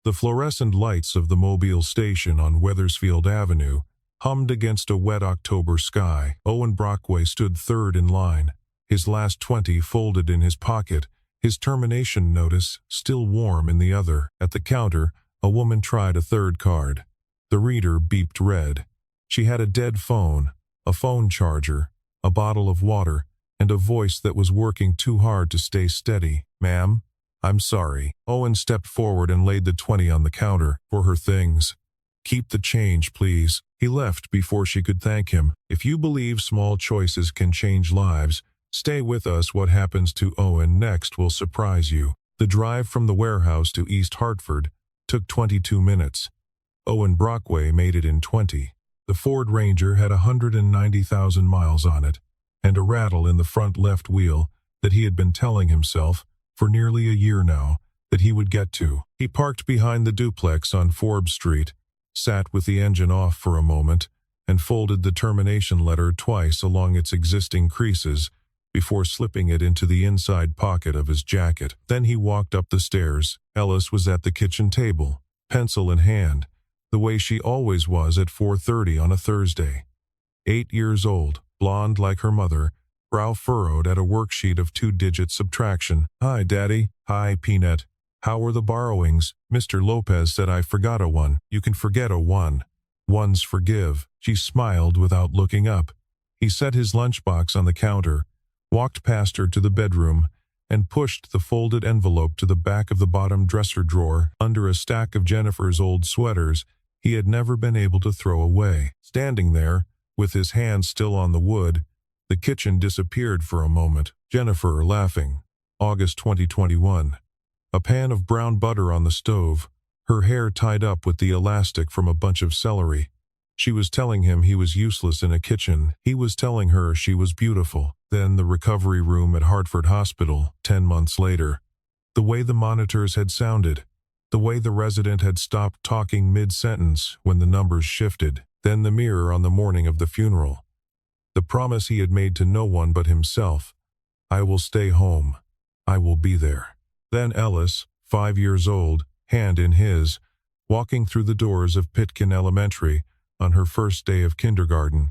The fluorescent lights of the Mobile station on Wethersfield Avenue hummed against a wet October sky. Owen Brockway stood third in line, his last 20 folded in his pocket, his termination notice still warm in the other. At the counter, a woman tried a third card. The reader beeped red. She had a dead phone, a phone charger, a bottle of water, and a voice that was working too hard to stay steady. "Ma'am, I'm sorry." Owen stepped forward and laid the 20 on the counter for her things. "Keep the change, please." He left before she could thank him. If you believe small choices can change lives, stay with us. What happens to Owen next will surprise you. The drive from the warehouse to East Hartford took 22 minutes. Owen Brockway made it in 20. The Ford Ranger had 190,000 miles on it, and a rattle in the front left wheel that he had been telling himself for nearly a year now that he would get to. He parked behind the duplex on Forbes Street, sat with the engine off for a moment, and folded the termination letter twice along its existing creases before slipping it into the inside pocket of his jacket. Then he walked up the stairs. Ellis was at the kitchen table, pencil in hand, the way she always was at 4:30 on a Thursday. 8 years old, blonde like her mother, brow furrowed at a worksheet of 2-digit subtraction. "Hi, Daddy." "Hi, Peanut. How were the borrowings?" "Mr. Lopez said I forgot a 1. You can forget a 1. Ones forgive." She smiled without looking up. He set his lunchbox on the counter, walked past her to the bedroom, and pushed the folded envelope to the back of the bottom dresser drawer under a stack of Jennifer's old sweaters he had never been able to throw away. Standing there, with his hands still on the wood, the kitchen disappeared for a moment. Jennifer laughing. August 2021. A pan of brown butter on the stove, her hair tied up with the elastic from a bunch of celery. She was telling him he was useless in a kitchen. He was telling her she was beautiful. Then the recovery room at Hartford Hospital, 10 months later. The way the monitors had sounded. The way the resident had stopped talking mid-sentence when the numbers shifted. Then the mirror on the morning of the funeral. The promise he had made to no one but himself. "I will stay home. I will be there." Then Ellis, 5 years old, hand in his, walking through the doors of Pitkin Elementary on her first day of kindergarten.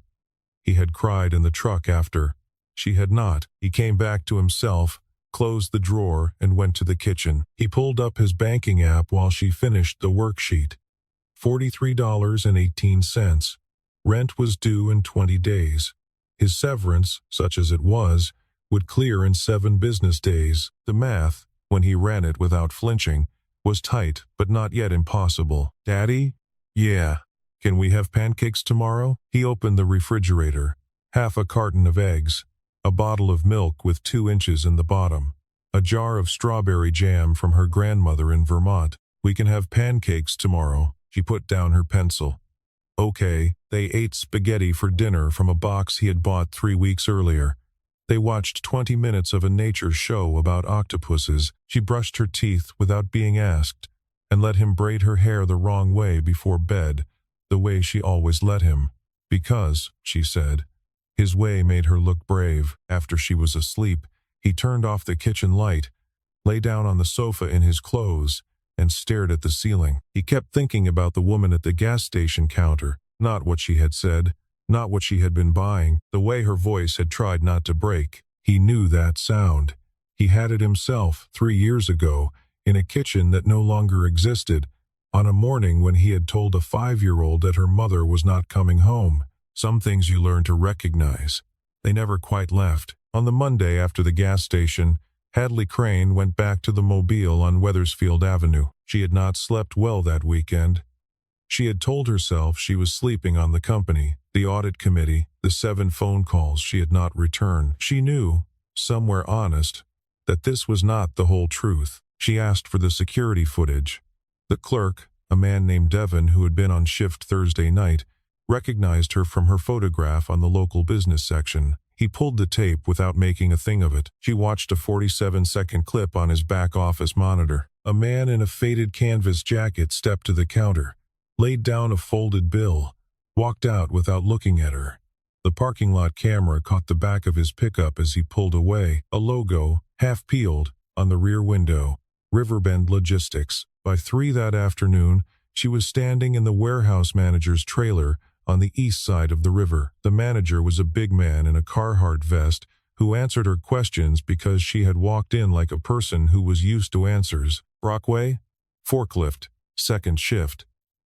He had cried in the truck after. She had not. He came back to himself, closed the drawer, and went to the kitchen. He pulled up his banking app while she finished the worksheet. $43.18. Rent was due in 20 days. His severance, such as it was, would clear in 7 business days. The math, when he ran it without flinching, was tight but not yet impossible. "Daddy?" "Yeah." "Can we have pancakes tomorrow?" He opened the refrigerator. Half a carton of eggs, a bottle of milk with 2 inches in the bottom, a jar of strawberry jam from her grandmother in Vermont. "We can have pancakes tomorrow." She put down her pencil. Okay. They ate spaghetti for dinner from a box he had bought 3 weeks earlier. They watched 20 minutes of a nature show about octopuses. She brushed her teeth without being asked, and let him braid her hair the wrong way before bed, the way she always let him. Because, she said, his way made her look brave. After she was asleep, he turned off the kitchen light, lay down on the sofa in his clothes, and stared at the ceiling. He kept thinking about the woman at the gas station counter, not what she had said, not what she had been buying, the way her voice had tried not to break. He knew that sound. He had it himself 3 years ago, in a kitchen that no longer existed, on a morning when he had told a 5-year-old that her mother was not coming home. Some things you learn to recognize. They never quite left. On the Monday after the gas station, Hadley Crane went back to the Mobile on Wethersfield Avenue. She had not slept well that weekend. She had told herself she was sleeping on the company, the audit committee, the 7 phone calls she had not returned. She knew, somewhere honest, that this was not the whole truth. She asked for the security footage. The clerk, a man named Devon who had been on shift Thursday night, recognized her from her photograph on the local business section. He pulled the tape without making a thing of it. She watched a 47-second clip on his back office monitor. A man in a faded canvas jacket stepped to the counter, laid down a folded bill, walked out without looking at her. The parking lot camera caught the back of his pickup as he pulled away, a logo, half peeled, on the rear window. Riverbend Logistics. By 3 that afternoon, she was standing in the warehouse manager's trailer on the east side of the river. The manager was a big man in a Carhartt vest who answered her questions because she had walked in like a person who was used to answers. Brockway? Forklift. Second shift.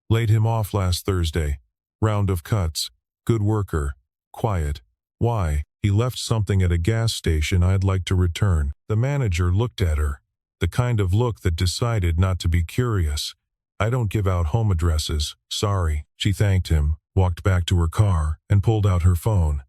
Laid him off last Thursday. Round of cuts. Good worker. Quiet. Why? He left something at a gas station I'd like to return. The manager looked at her. The kind of look that decided not to be curious. I don't give out home addresses. Sorry. She thanked him, walked back to her car, and pulled out her phone.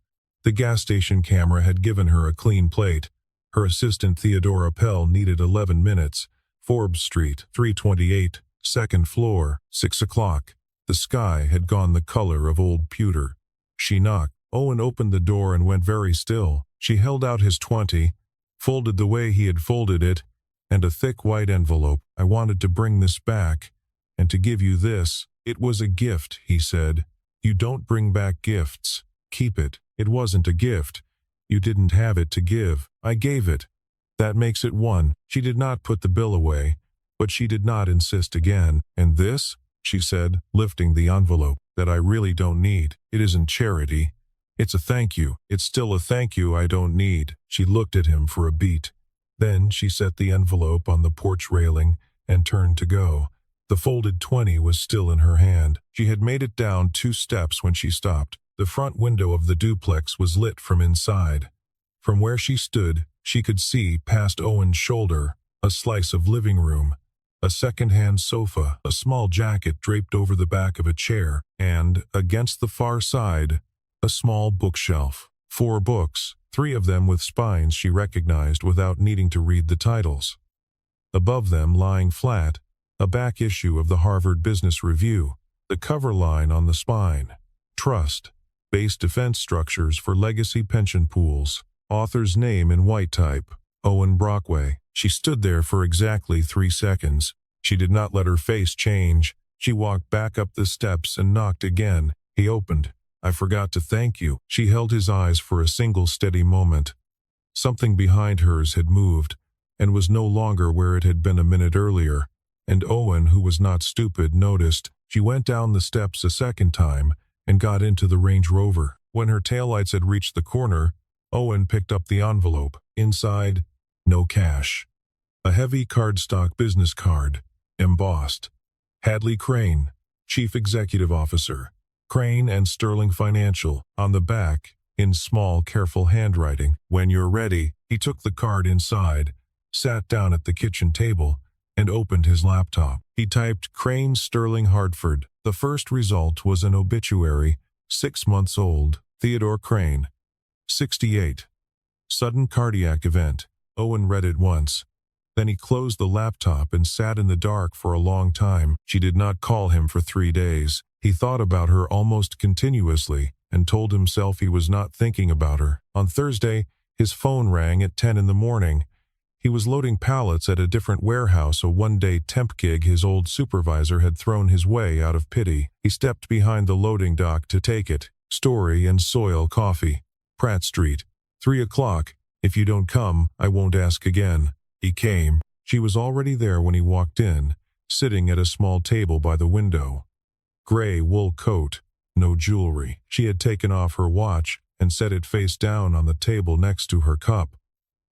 The gas station camera had given her a clean plate. Her assistant Theodora Pell needed 11 minutes. Forbes Street, 328, second floor, 6 o'clock. The sky had gone the color of old pewter. She knocked. Owen opened the door and went very still. She held out his 20, folded the way he had folded it, and a thick white envelope. I wanted to bring this back, and to give you this. It was a gift, he said. You don't bring back gifts. Keep it. It wasn't a gift. You didn't have it to give. I gave it. That makes it one. She did not put the bill away, but she did not insist again. And this, she said, lifting the envelope, that I really don't need. It isn't charity. It's a thank you. It's still a thank you I don't need. She looked at him for a beat. Then she set the envelope on the porch railing and turned to go. The folded 20 was still in her hand. She had made it down 2 steps when she stopped. The front window of the duplex was lit from inside. From where she stood, she could see, past Owen's shoulder, a slice of living room, a second-hand sofa, a small jacket draped over the back of a chair, and, against the far side, a small bookshelf. 4 books, 3 of them with spines she recognized without needing to read the titles. Above them, lying flat, a back issue of the Harvard Business Review, the cover line on the spine. Trust. Base defense structures for legacy pension pools. Author's name in white type. Owen Brockway. She stood there for exactly 3 seconds. She did not let her face change. She walked back up the steps and knocked again. He opened. I forgot to thank you. She held his eyes for a single steady moment. Something behind hers had moved, and was no longer where it had been a minute earlier. And Owen, who was not stupid, noticed. She went down the steps a second time and got into the Range Rover. When her taillights had reached the corner, Owen picked up the envelope. Inside, no cash. A heavy cardstock business card, embossed. Hadley Crane, Chief Executive Officer. Crane and Sterling Financial. On the back, in small, careful handwriting. When you're ready. He took the card inside, sat down at the kitchen table, and opened his laptop. He typed Crane Sterling Hartford. The first result was an obituary, 6 months old. Theodore Crane, 68. Sudden cardiac event. Owen read it once. Then he closed the laptop and sat in the dark for a long time. She did not call him for 3 days. He thought about her almost continuously and told himself he was not thinking about her. On Thursday, his phone rang at 10 in the morning. He was loading pallets at a different warehouse, a one-day temp gig his old supervisor had thrown his way out of pity. He stepped behind the loading dock to take it. Story and Soil Coffee. Pratt Street. 3 o'clock. If you don't come, I won't ask again. He came. She was already there when he walked in, sitting at a small table by the window. Gray wool coat, no jewelry. She had taken off her watch and set it face down on the table next to her cup,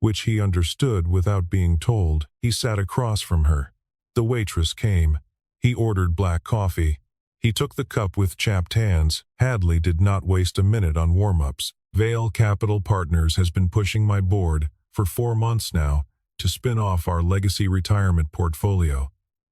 which he understood without being told. He sat across from her. The waitress came. He ordered black coffee. He took the cup with chapped hands. Hadley did not waste a minute on warm-ups. Vale Capital Partners has been pushing my board for 4 months now to spin off our legacy retirement portfolio.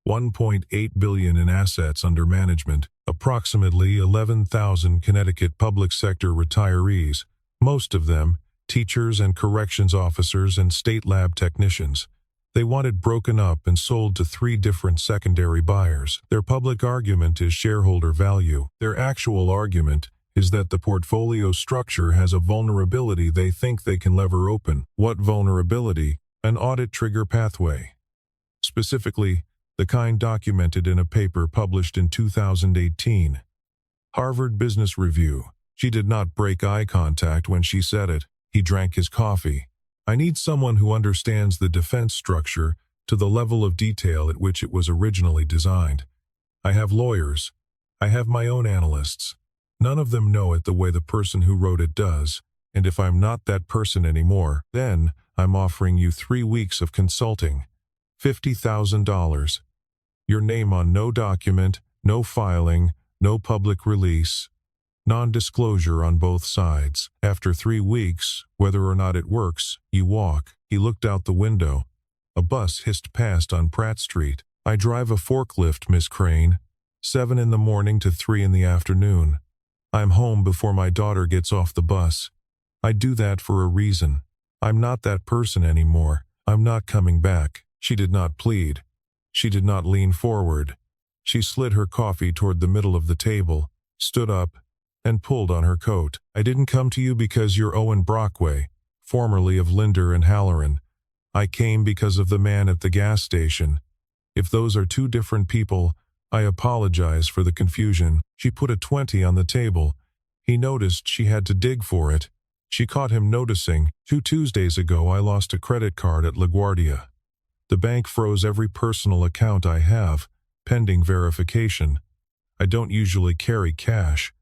$1.8 billion in assets under management, approximately 11,000 Connecticut public sector retirees, most of them teachers and corrections officers and state lab technicians. They want it broken up and sold to 3 different secondary buyers. Their public argument is shareholder value. Their actual argument is that the portfolio structure has a vulnerability they think they can lever open. What vulnerability? An audit trigger pathway. Specifically, the kind documented in a paper published in 2018. Harvard Business Review. She did not break eye contact when she said it. He drank his coffee. I need someone who understands the defense structure to the level of detail at which it was originally designed. I have lawyers. I have my own analysts. None of them know it the way the person who wrote it does, and if I'm not that person anymore, then I'm offering you 3 weeks of consulting. $50,000. Your name on no document, no filing, no public release. Non-disclosure on both sides. After 3 weeks, whether or not it works, you walk. He looked out the window. A bus hissed past on Pratt Street. I drive a forklift, Miss Crane. 7 in the morning to 3 in the afternoon. I'm home before my daughter gets off the bus. I do that for a reason. I'm not that person anymore. I'm not coming back. She did not plead. She did not lean forward. She slid her coffee toward the middle of the table, stood up, and pulled on her coat. I didn't come to you because you're Owen Brockway, formerly of Linder and Halloran. I came because of the man at the gas station. If those are 2 different people, I apologize for the confusion. She put a 20 on the table. He noticed she had to dig for it. She caught him noticing. 2 Tuesdays ago I lost a credit card at LaGuardia. The bank froze every personal account I have, pending verification. I don't usually carry cash.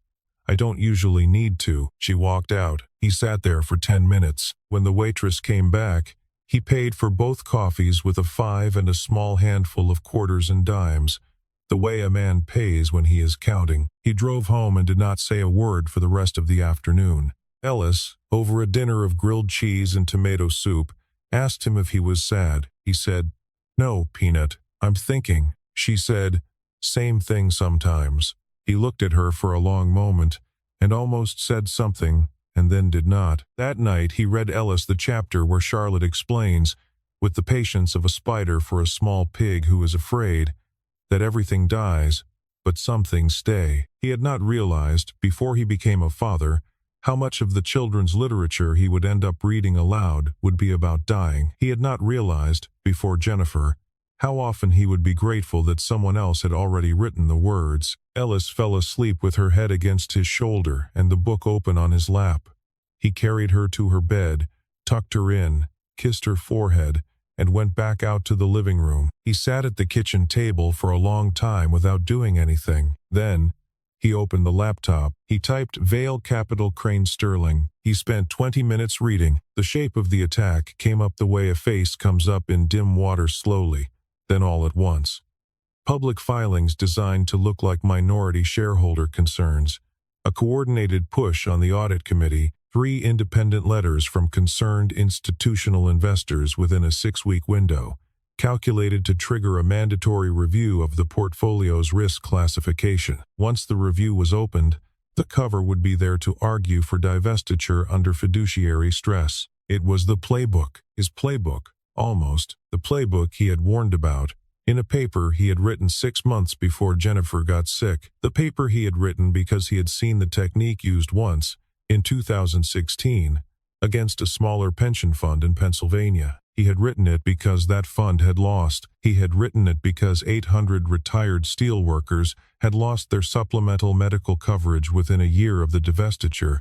I don't usually need to. She walked out. He sat there for 10 minutes. When the waitress came back, he paid for both coffees with a 5 and a small handful of quarters and dimes, the way a man pays when he is counting. He drove home and did not say a word for the rest of the afternoon. Ellis, over a dinner of grilled cheese and tomato soup, asked him if he was sad. He said, "No, Peanut, I'm thinking." She said, "Same thing sometimes." He looked at her for a long moment, and almost said something, and then did not. That night he read Ellis the chapter where Charlotte explains, with the patience of a spider for a small pig who is afraid, that everything dies, but some things stay. He had not realized, before he became a father, how much of the children's literature he would end up reading aloud would be about dying. He had not realized, before Jennifer, how often he would be grateful that someone else had already written the words. Ellis fell asleep with her head against his shoulder and the book open on his lap. He carried her to her bed, tucked her in, kissed her forehead, and went back out to the living room. He sat at the kitchen table for a long time without doing anything. Then, he opened the laptop. He typed Vale Capital Crane Sterling. He spent 20 minutes reading. The shape of the attack came up the way a face comes up in dim water slowly, then all at once. Public filings designed to look like minority shareholder concerns. A coordinated push on the audit committee. 3 independent letters from concerned institutional investors within a 6-week window, calculated to trigger a mandatory review of the portfolio's risk classification. Once the review was opened, the cover would be there to argue for divestiture under fiduciary stress. It was the playbook, his playbook, almost, the playbook he had warned about, in a paper he had written 6 months before Jennifer got sick. The paper he had written because he had seen the technique used once, in 2016, against a smaller pension fund in Pennsylvania. He had written it because that fund had lost. He had written it because 800 retired steelworkers had lost their supplemental medical coverage within a year of the divestiture,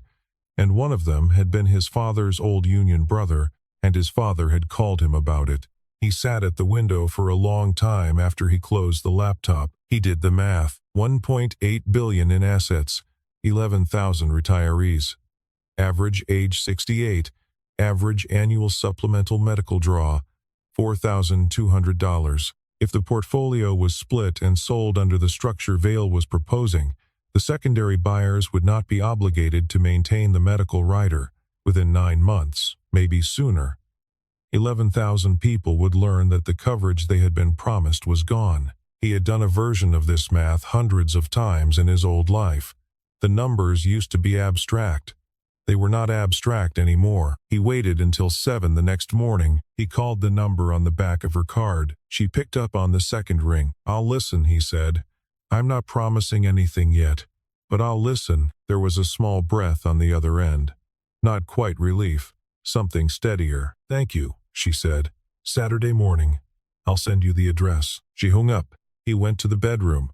and one of them had been his father's old union brother, and his father had called him about it. He sat at the window for a long time after he closed the laptop. He did the math. $1.8 billion in assets, 11,000 retirees. Average age 68. Average annual supplemental medical draw, $4,200. If the portfolio was split and sold under the structure Vale was proposing, the secondary buyers would not be obligated to maintain the medical rider within 9 months, maybe sooner. 11,000 people would learn that the coverage they had been promised was gone. He had done a version of this math hundreds of times in his old life. The numbers used to be abstract. They were not abstract anymore. He waited until 7 the next morning. He called the number on the back of her card. She picked up on the second ring. "I'll listen," he said. "I'm not promising anything yet, but I'll listen." There was a small breath on the other end. Not quite relief. Something steadier. "Thank you," she said. "Saturday morning. I'll send you the address." She hung up. He went to the bedroom,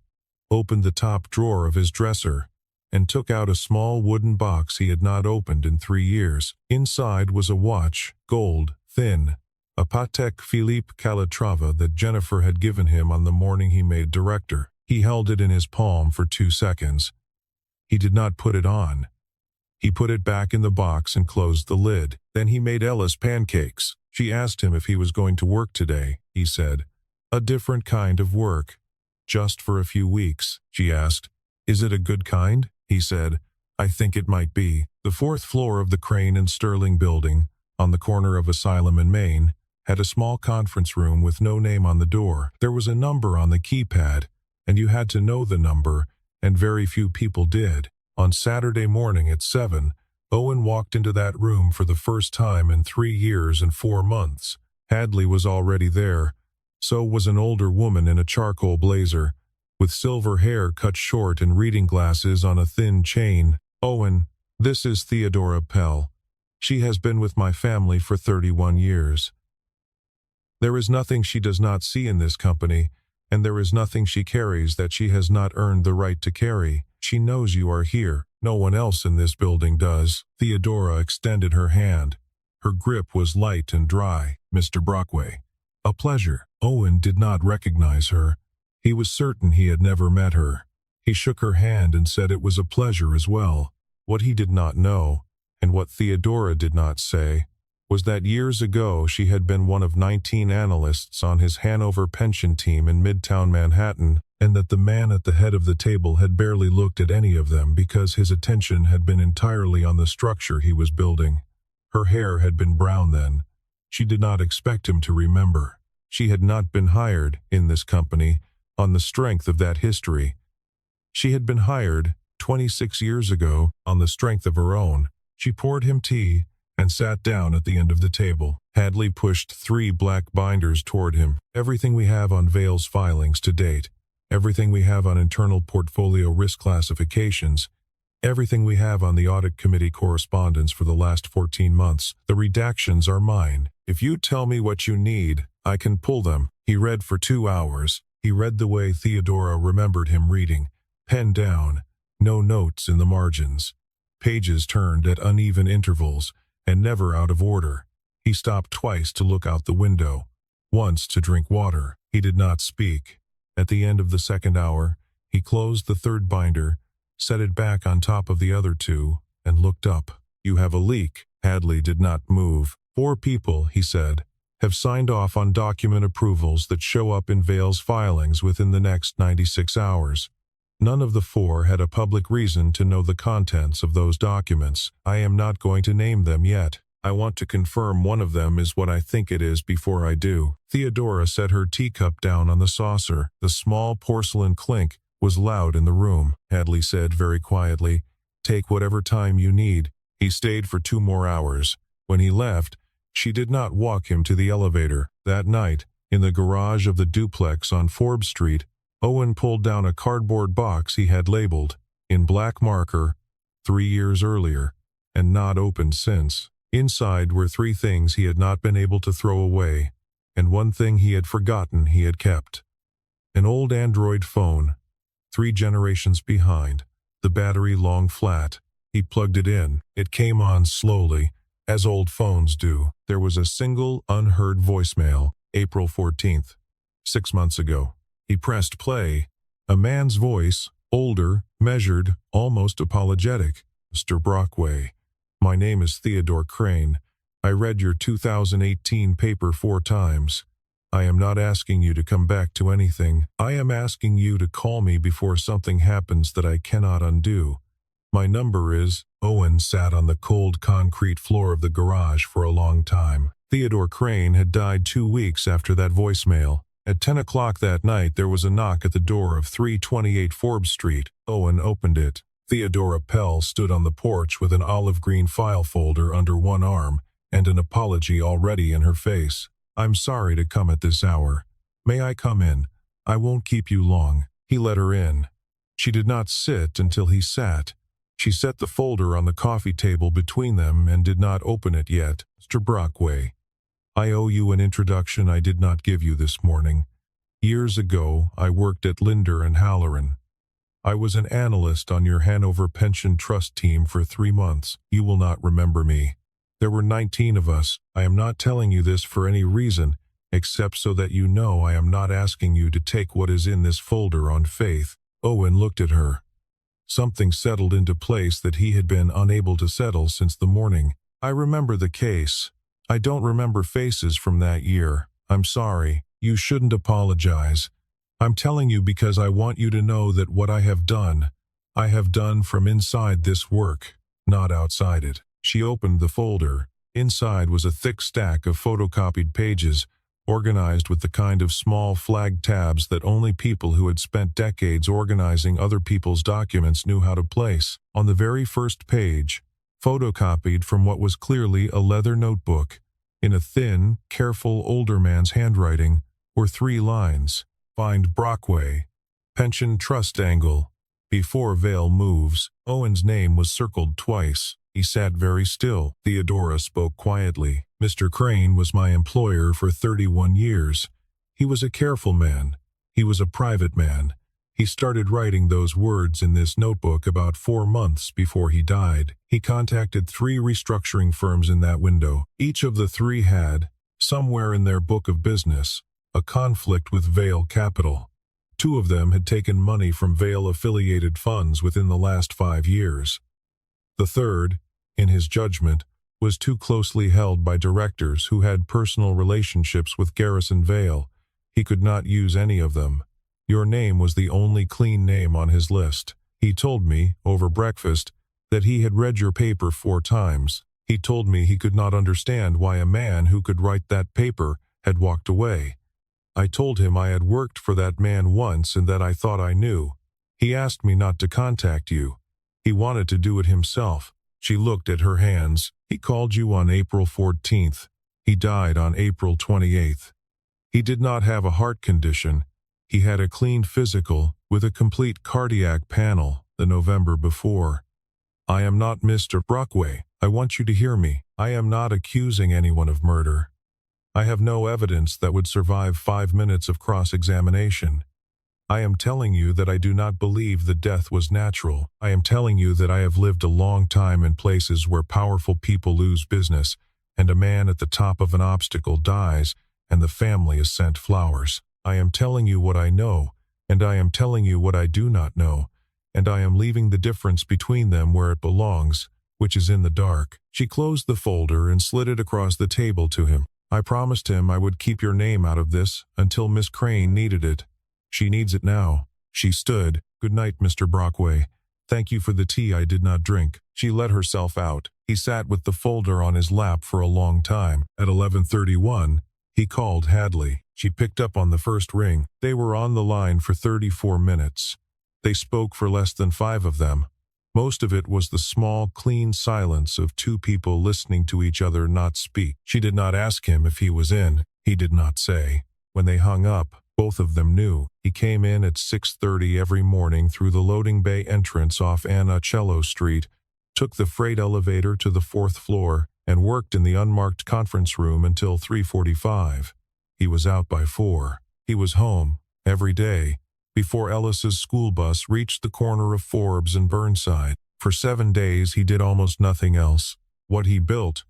opened the top drawer of his dresser, and took out a small wooden box he had not opened in 3 years. Inside was a watch, gold, thin, a Patek Philippe Calatrava that Jennifer had given him on the morning he made director. He held it in his palm for 2 seconds. He did not put it on. He put it back in the box and closed the lid. Then he made Ellis pancakes. She asked him if he was going to work today. He said, "A different kind of work. Just for a few weeks." She asked, "Is it a good kind?" He said, "I think it might be." The 4th floor of the Crane and Sterling building, on the corner of Asylum and Main, had a small conference room with no name on the door. There was a number on the keypad, and you had to know the number, and very few people did. On Saturday morning at 7, Owen walked into that room for the first time in 3 years and 4 months. Hadley was already there. So was an older woman in a charcoal blazer, with silver hair cut short and reading glasses on a thin chain. "Owen, this is Theodora Pell. She has been with my family for 31 years. There is nothing she does not see in this company, and there is nothing she carries that she has not earned the right to carry. She knows you are here. No one else in this building does." Theodora extended her hand. Her grip was light and dry. "Mr. Brockway." "A pleasure." Owen did not recognize her. He was certain he had never met her. He shook her hand and said it was a pleasure as well. What he did not know, and what Theodora did not say, was that years ago she had been one of 19 analysts on his Hanover pension team in Midtown Manhattan, and that the man at the head of the table had barely looked at any of them because his attention had been entirely on the structure he was building. Her hair had been brown then. She did not expect him to remember. She had not been hired in this company on the strength of that history. She had been hired 26 years ago on the strength of her own. She poured him tea and sat down at the end of the table. Hadley pushed 3 black binders toward him. "Everything we have on Vale's filings to date, everything we have on internal portfolio risk classifications, everything we have on the audit committee correspondence for the last 14 months. The redactions are mine. If you tell me what you need, I can pull them." He read for 2 hours. He read the way Theodora remembered him reading, pen down, no notes in the margins. Pages turned at uneven intervals, and never out of order. He stopped twice to look out the window, once to drink water. He did not speak. At the end of the 2nd hour, he closed the 3rd binder, set it back on top of the other 2, and looked up. "You have a leak." Hadley did not move. "4 people," he said, "have signed off on document approvals that show up in Vale's filings within the next 96 hours. None of the 4 had a public reason to know the contents of those documents. I am not going to name them yet. I want to confirm one of them is what I think it is before I do." Theodora set her teacup down on the saucer. The small porcelain clink was loud in the room. Hadley said very quietly, "Take whatever time you need." He stayed for 2 more hours. When he left, she did not walk him to the elevator. That night, in the garage of the duplex on Forbes Street, Owen pulled down a cardboard box he had labeled, in black marker, 3 years earlier, and not opened since. Inside were 3 things he had not been able to throw away, and 1 thing he had forgotten he had kept. An old Android phone, 3 generations behind, the battery long flat. He plugged it in. It came on slowly, as old phones do. There was a single, unheard voicemail, April 14th, 6 months ago. He pressed play. A man's voice, older, measured, almost apologetic. "Mr. Brockway, my name is Theodore Crane. I read your 2018 paper 4 times. I am not asking you to come back to anything. I am asking you to call me before something happens that I cannot undo. My number is..." Owen sat on the cold concrete floor of the garage for a long time. Theodore Crane had died 2 weeks after that voicemail. At 10 o'clock that night, there was a knock at the door of 328 Forbes Street. Owen opened it. Theodora Pell stood on the porch with an olive green file folder under one arm and an apology already in her face. "I'm sorry to come at this hour. May I come in? I won't keep you long." He let her in. She did not sit until he sat. She set the folder on the coffee table between them and did not open it yet. "Mr. Brockway, I owe you an introduction I did not give you this morning. Years ago, I worked at Linder and Halloran. I was an analyst on your Hanover Pension Trust team for 3 months. You will not remember me. There were 19 of us. I am not telling you this for any reason, except so that you know I am not asking you to take what is in this folder on faith. Owen looked at her. Something settled into place that he had been unable to settle since the morning. I remember the case. I don't remember faces from that year. I'm sorry. You shouldn't apologize. I'm telling you because I want you to know that what I have done from inside this work, not outside it. She opened the folder. Inside was a thick stack of photocopied pages, organized with the kind of small flagged tabs that only people who had spent decades organizing other people's documents knew how to place. On the very first page, photocopied from what was clearly a leather notebook, in a thin, careful older man's handwriting, were 3 lines. Find Brockway. Pension trust angle. Before Vale moves. Owen's name was circled twice. He sat very still. Theodora spoke quietly. Mr. Crane was my employer for 31 years. He was a careful man. He was a private man. He started writing those words in this notebook about 4 months before he died. He contacted 3 restructuring firms in that window. Each of the 3 had, somewhere in their book of business, a conflict with Vale Capital. 2 of them had taken money from Vale-affiliated funds within the last 5 years. The third, in his judgment, was too closely held by directors who had personal relationships with Garrison Vale. He could not use any of them. Your name was the only clean name on his list. He told me, over breakfast, that he had read your paper 4 times. He told me he could not understand why a man who could write that paper had walked away. I told him I had worked for that man once and that I thought I knew. He asked me not to contact you. He wanted to do it himself. She looked at her hands. He called you on April 14th. He died on April 28th. He did not have a heart condition. He had a clean physical with a complete cardiac panel the November before. I am not Mr. Brockway. I want you to hear me. I am not accusing anyone of murder. I have no evidence that would survive 5 minutes of cross-examination. I am telling you that I do not believe the death was natural. I am telling you that I have lived a long time in places where powerful people lose business, and a man at the top of an obstacle dies, and the family is sent flowers. I am telling you what I know, and I am telling you what I do not know, and I am leaving the difference between them where it belongs, which is in the dark. She closed the folder and slid it across the table to him. I promised him I would keep your name out of this until Miss Crane needed it. She needs it now. She stood. Good night, Mr. Brockway. Thank you for the tea I did not drink. She let herself out. He sat with the folder on his lap for a long time. At 11:31, he called Hadley. She picked up on the first ring. They were on the line for 34 minutes. They spoke for less than 5 of them. Most of it was the small, clean silence of 2 people listening to each other not speak. She did not ask him if he was in. He did not say. When they hung up, both of them knew. He came in at 6:30 every morning through the loading bay entrance off Anacello Street, took the freight elevator to the 4th floor, and worked in the unmarked conference room until 3:45. He was out by 4. He was home, every day, before Ellis's school bus reached the corner of Forbes and Burnside. For 7 days he did almost nothing else. What he built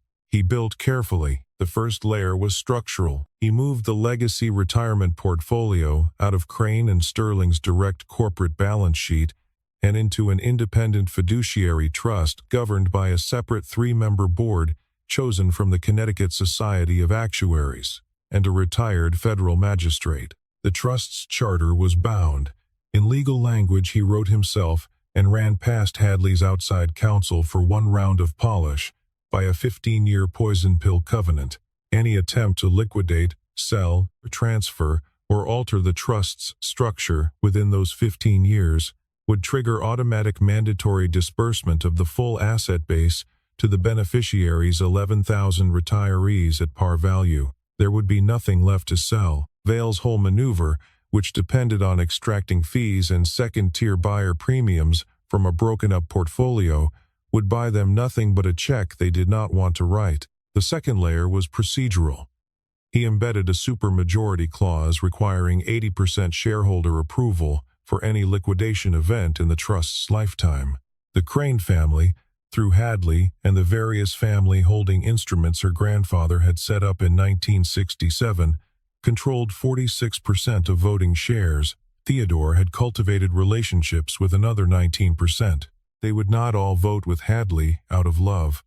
carefully. The first layer was structural. He moved the legacy retirement portfolio out of Crane and Sterling's direct corporate balance sheet and into an independent fiduciary trust governed by a separate 3-member board chosen from the Connecticut Society of Actuaries and a retired federal magistrate. The trust's charter was bound. In legal language he wrote himself and ran past Hadley's outside counsel for 1 round of polish by a 15-year poison pill covenant. Any attempt to liquidate, sell, transfer, or alter the trust's structure within those 15 years would trigger automatic mandatory disbursement of the full asset base to the beneficiaries' 11,000 retirees at par value. There would be nothing left to sell. Vale's whole maneuver, which depended on extracting fees and second-tier buyer premiums from a broken-up portfolio, would buy them nothing but a check they did not want to write. The second layer was procedural. He embedded a supermajority clause requiring 80% shareholder approval for any liquidation event in the trust's lifetime. The Crane family, through Hadley and the various family-holding instruments her grandfather had set up in 1967, controlled 46% of voting shares. Theodore had cultivated relationships with another 19%. They would not all vote with Hadley out of love.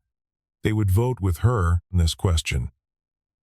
They would vote with her in this question,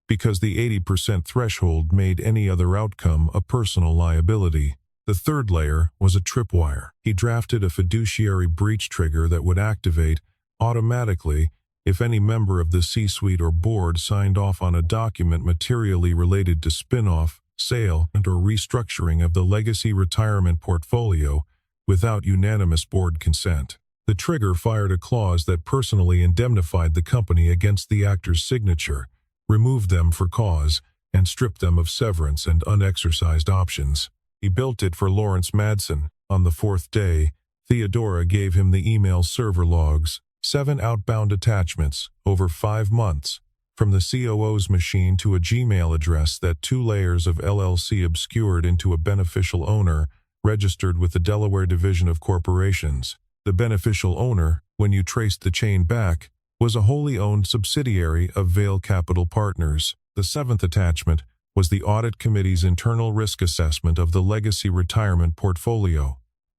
because the 80% threshold made any other outcome a personal liability. The third layer was a tripwire. He drafted a fiduciary breach trigger that would activate automatically if any member of the C-suite or board signed off on a document materially related to spin-off, sale, and or restructuring of the legacy retirement portfolio without unanimous board consent. The trigger fired a clause that personally indemnified the company against the actor's signature, removed them for cause, and stripped them of severance and unexercised options. He built it for Lawrence Madsen. On the fourth day, Theodora gave him the email server logs, 7 outbound attachments, over 5 months, from the COO's machine to a Gmail address that 2 layers of LLC obscured into a beneficial owner, registered with the Delaware Division of Corporations. The beneficial owner, when you traced the chain back, was a wholly owned subsidiary of Vail Capital Partners. The 7th attachment was the Audit Committee's internal risk assessment of the legacy retirement portfolio,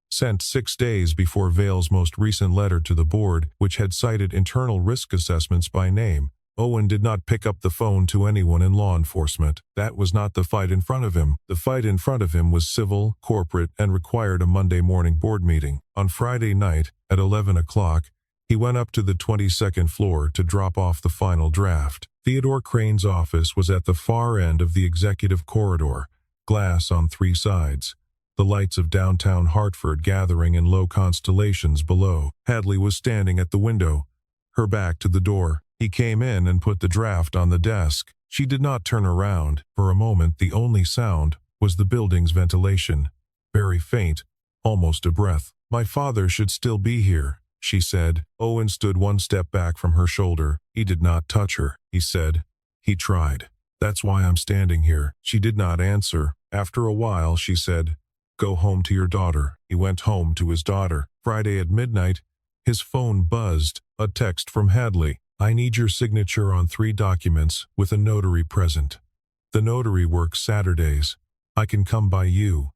sent 6 days before Vail's most recent letter to the board, which had cited internal risk assessments by name. Owen did not pick up the phone to anyone in law enforcement. That was not the fight in front of him. The fight in front of him was civil, corporate, and required a Monday morning board meeting. On Friday night, at 11 o'clock, he went up to the 22nd floor to drop off the final draft. Theodore Crane's office was at the far end of the executive corridor, glass on 3 sides, the lights of downtown Hartford gathering in low constellations below. Hadley was standing at the window, her back to the door. He came in and put the draft on the desk. She did not turn around. For a moment, the only sound was the building's ventilation, very faint, almost a breath. "My father should still be here," she said. Owen stood 1 step back from her shoulder. "He did not touch her," he said. "He tried. That's why I'm standing here." She did not answer. After a while, she said, "Go home to your daughter." He went home to his daughter. Friday at midnight, his phone buzzed. A text from Hadley. "I need your signature on 3 documents with a notary present. The notary works Saturdays. I can come by you."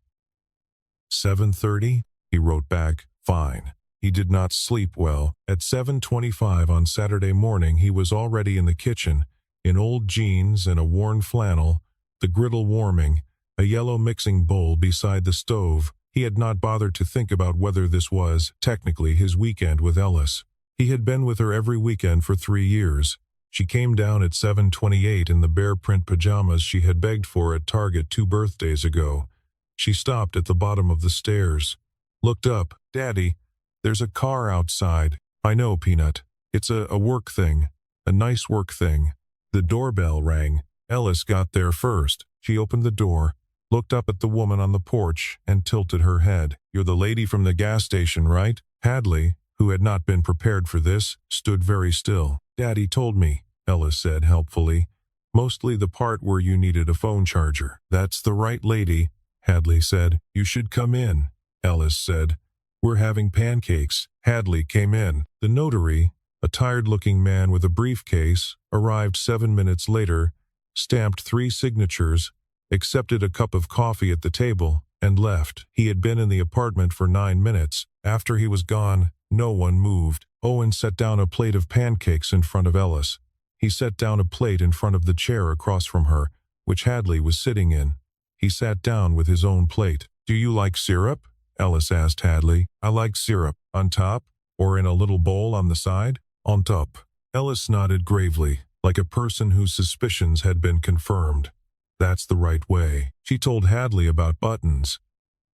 7:30? He wrote back, "Fine." He did not sleep well. At 7:25 on Saturday morning, he was already in the kitchen, in old jeans and a worn flannel, the griddle warming, a yellow mixing bowl beside the stove. He had not bothered to think about whether this was, technically, his weekend with Ellis. He had been with her every weekend for 3 years. She came down at 7:28 in the bear print pajamas she had begged for at Target 2 birthdays ago. She stopped at the bottom of the stairs, looked up. "Daddy, there's a car outside." "I know, Peanut. It's a work thing, a nice work thing." The doorbell rang. Ellis got there first. She opened the door, looked up at the woman on the porch, and tilted her head. "You're the lady from the gas station, right?" Hadley, who had not been prepared for this, stood very still. "Daddy told me," Ellis said helpfully. "Mostly the part where you needed a phone charger." "That's the right lady," Hadley said. "You should come in," Ellis said. "We're having pancakes." Hadley came in. The notary, a tired-looking man with a briefcase, arrived 7 minutes later, stamped 3 signatures, accepted a cup of coffee at the table, and left. He had been in the apartment for 9 minutes. After he was gone, no one moved. Owen set down a plate of pancakes in front of Ellis. He set down a plate in front of the chair across from her, which Hadley was sitting in. He sat down with his own plate. "Do you like syrup?" Ellis asked Hadley. "I like syrup. On top? Or in a little bowl on the side?" "On top." Ellis nodded gravely, like a person whose suspicions had been confirmed. "That's the right way." She told Hadley about Buttons.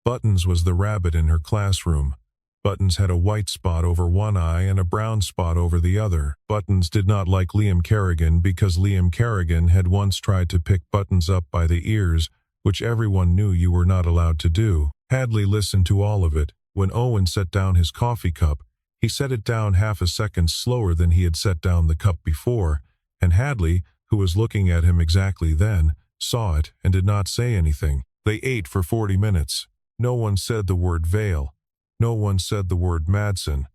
Buttons was the rabbit in her classroom. Buttons had a white spot over one eye and a brown spot over the other. Buttons did not like Liam Kerrigan because Liam Kerrigan had once tried to pick Buttons up by the ears, which everyone knew you were not allowed to do. Hadley listened to all of it. When Owen set down his coffee cup, he set it down half a second slower than he had set down the cup before, and Hadley, who was looking at him exactly then, saw it and did not say anything. They ate for 40 minutes. No one said the word Vail. No one said the word Madsen.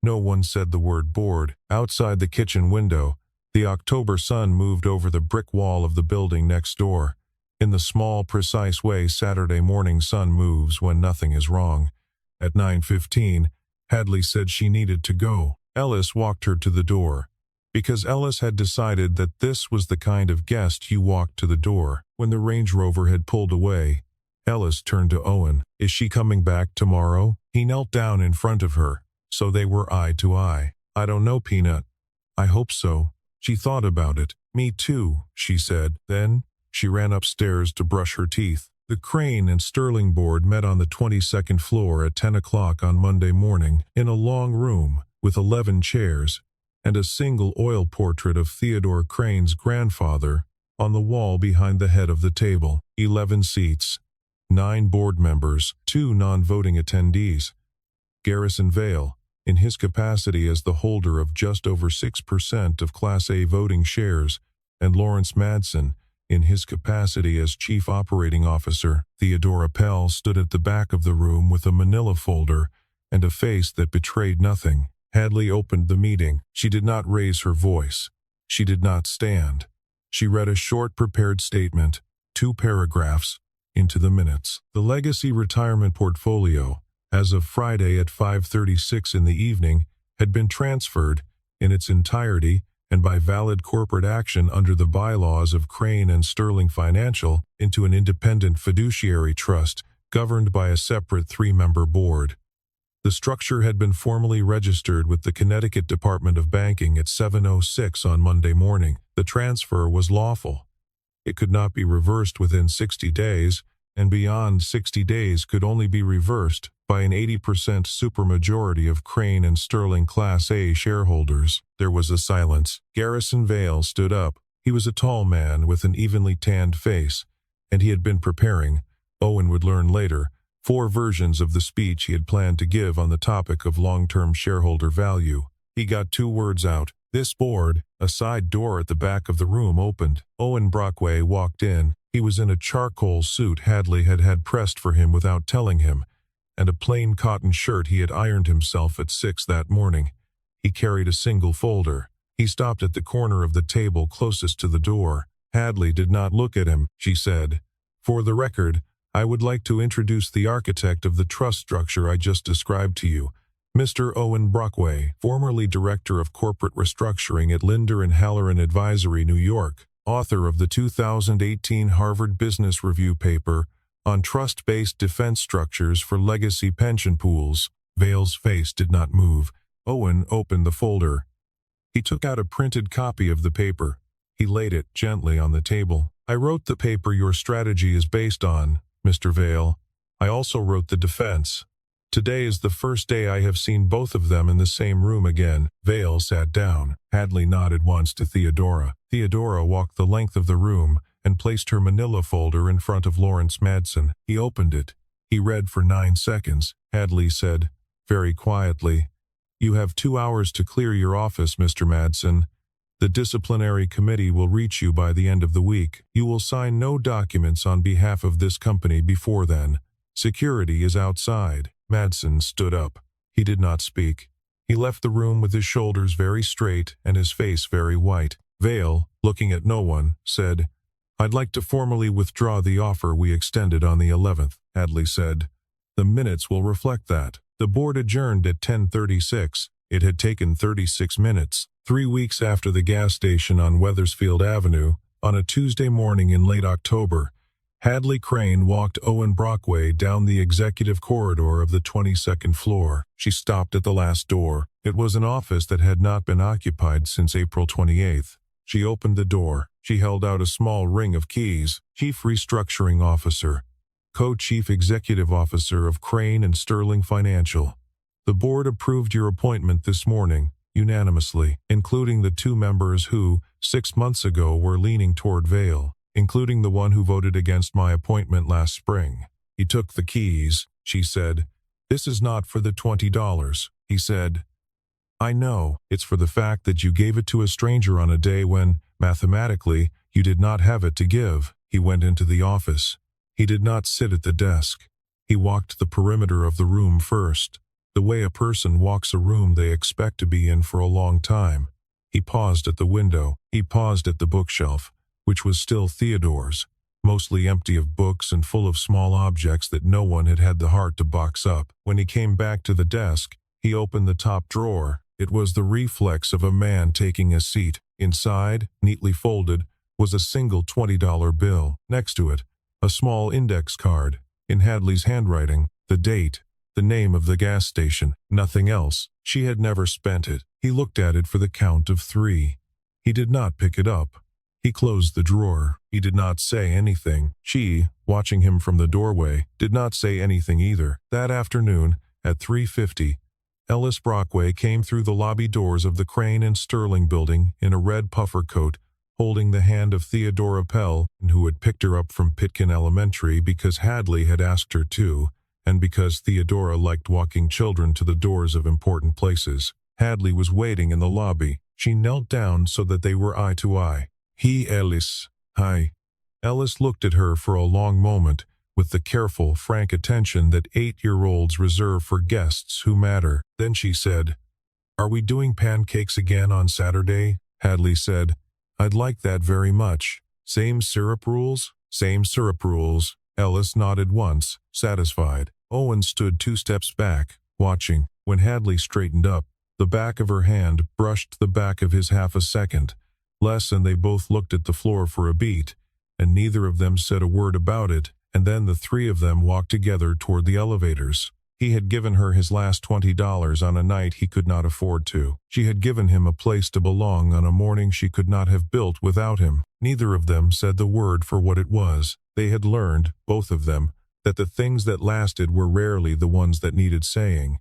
No one said the word bored. Outside the kitchen window, the October sun moved over the brick wall of the building next door. In the small, precise way Saturday morning sun moves when nothing is wrong. At 9:15, Hadley said she needed to go. Ellis walked her to the door, because Ellis had decided that this was the kind of guest you walked to the door. When the Range Rover had pulled away, Ellis turned to Owen. "Is she coming back tomorrow?" He knelt down in front of her, so they were eye to eye. "I don't know, Peanut. I hope so." She thought about it. "Me too," she said. Then she ran upstairs to brush her teeth. The Crane and Sterling board met on the 22nd floor at 10 o'clock on Monday morning, in a long room with 11 chairs and a single oil portrait of Theodore Crane's grandfather on the wall behind the head of the table. 11 seats, 9 board members, 2 non-voting attendees. Garrison Vale, in his capacity as the holder of just over 6% of Class A voting shares, and Lawrence Madsen, in his capacity as Chief Operating Officer. Theodora Pell stood at the back of the room with a manila folder and a face that betrayed nothing. Hadley opened the meeting. She did not raise her voice. She did not stand. She read a short prepared statement, 2 paragraphs, into the minutes. The legacy retirement portfolio, as of Friday at 5:36 in the evening, had been transferred, in its entirety, and by valid corporate action under the bylaws of Crane and Sterling Financial, into an independent fiduciary trust governed by a separate 3-member board. The structure had been formally registered with the Connecticut Department of Banking at 7:06 on Monday morning. The transfer was lawful. It could not be reversed within 60 days, and beyond 60 days could only be reversed by an 80% supermajority of Crane and Sterling Class A shareholders. There was a silence. Garrison Vale stood up. He was a tall man with an evenly tanned face, and he had been preparing, Owen would learn later, 4 versions of the speech he had planned to give on the topic of long-term shareholder value. He got 2 words out. "This board." A side door at the back of the room opened. Owen Brockway walked in. He was in a charcoal suit Hadley had had pressed for him without telling him, and a plain cotton shirt he had ironed himself at 6 that morning. He carried a single folder. He stopped at the corner of the table closest to the door. Hadley did not look at him. She said, "For the record, I would like to introduce the architect of the trust structure I just described to you, Mr. Owen Brockway, formerly Director of Corporate Restructuring at Linder & Halloran Advisory, New York, author of the 2018 Harvard Business Review paper on trust-based defense structures for legacy pension pools." Vale's face did not move. Owen opened the folder. He took out a printed copy of the paper. He laid it gently on the table. "I wrote the paper your strategy is based on, Mr. Vale. I also wrote the defense. Today is the first day I have seen both of them in the same room again." Vale sat down. Hadley nodded once to Theodora. Theodora walked the length of the room and placed her manila folder in front of Lawrence Madsen. He opened it. He read for 9 seconds. Hadley said, very quietly, "You have 2 hours to clear your office, Mr. Madsen. The disciplinary committee will reach you by the end of the week. You will sign no documents on behalf of this company before then. Security is outside." Madsen stood up. He did not speak. He left the room with his shoulders very straight and his face very white. Vale, looking at no one, said, "I'd like to formally withdraw the offer we extended on the 11th, Hadley said. "The minutes will reflect that." The board adjourned at 10:36. It had taken 36 minutes. 3 weeks after the gas station on Wethersfield Avenue, on a Tuesday morning in late October, Hadley Crane walked Owen Brockway down the executive corridor of the 22nd floor. She stopped at the last door. It was an office that had not been occupied since April 28th. She opened the door. She held out a small ring of keys. "Chief Restructuring Officer, Co-Chief Executive Officer of Crane and Sterling Financial. The board approved your appointment this morning, unanimously, including the 2 members who, 6 months ago, were leaning toward Vale, including the one who voted against my appointment last spring." He took the keys. She said, "This is not for the $20. He said, "I know. It's for the fact that you gave it to a stranger on a day when, mathematically, you did not have it to give." He went into the office. He did not sit at the desk. He walked the perimeter of the room first. the way a person walks a room they expect to be in for a long time. He paused at the window. He paused at the bookshelf, which was still Theodore's, mostly empty of books and full of small objects that no one had had the heart to box up. When he came back to the desk, he opened the top drawer. It was the reflex of a man taking a seat. Inside, neatly folded, was a single $20 bill. Next to it, a small index card, in Hadley's handwriting, the date, the name of the gas station, nothing else. She had never spent it. He looked at it for the count of 3. He did not pick it up. He closed the drawer. He did not say anything. She, watching him from the doorway, did not say anything either. That afternoon, at 3:50, Ellis Brockway came through the lobby doors of the Crane and Sterling building in a red puffer coat, holding the hand of Theodora Pell, who had picked her up from Pitkin Elementary because Hadley had asked her to, and because Theodora liked walking children to the doors of important places. Hadley was waiting in the lobby. She knelt down so that they were eye to eye. "He, Ellis. Hi." Ellis looked at her for a long moment, with the careful, frank attention that 8-year-olds reserve for guests who matter. Then she said, "Are we doing pancakes again on Saturday?" Hadley said, "I'd like that very much." "Same syrup rules?" "Same syrup rules." Ellis nodded once, satisfied. Owen stood 2 steps back, watching. When Hadley straightened up, the back of her hand brushed the back of his half a second, less, and they both looked at the floor for a beat, and neither of them said a word about it, and then the 3 of them walked together toward the elevators. He had given her his last $20 on a night he could not afford to. She had given him a place to belong on a morning she could not have built without him. Neither of them said the word for what it was. They had learned, both of them, that the things that lasted were rarely the ones that needed saying.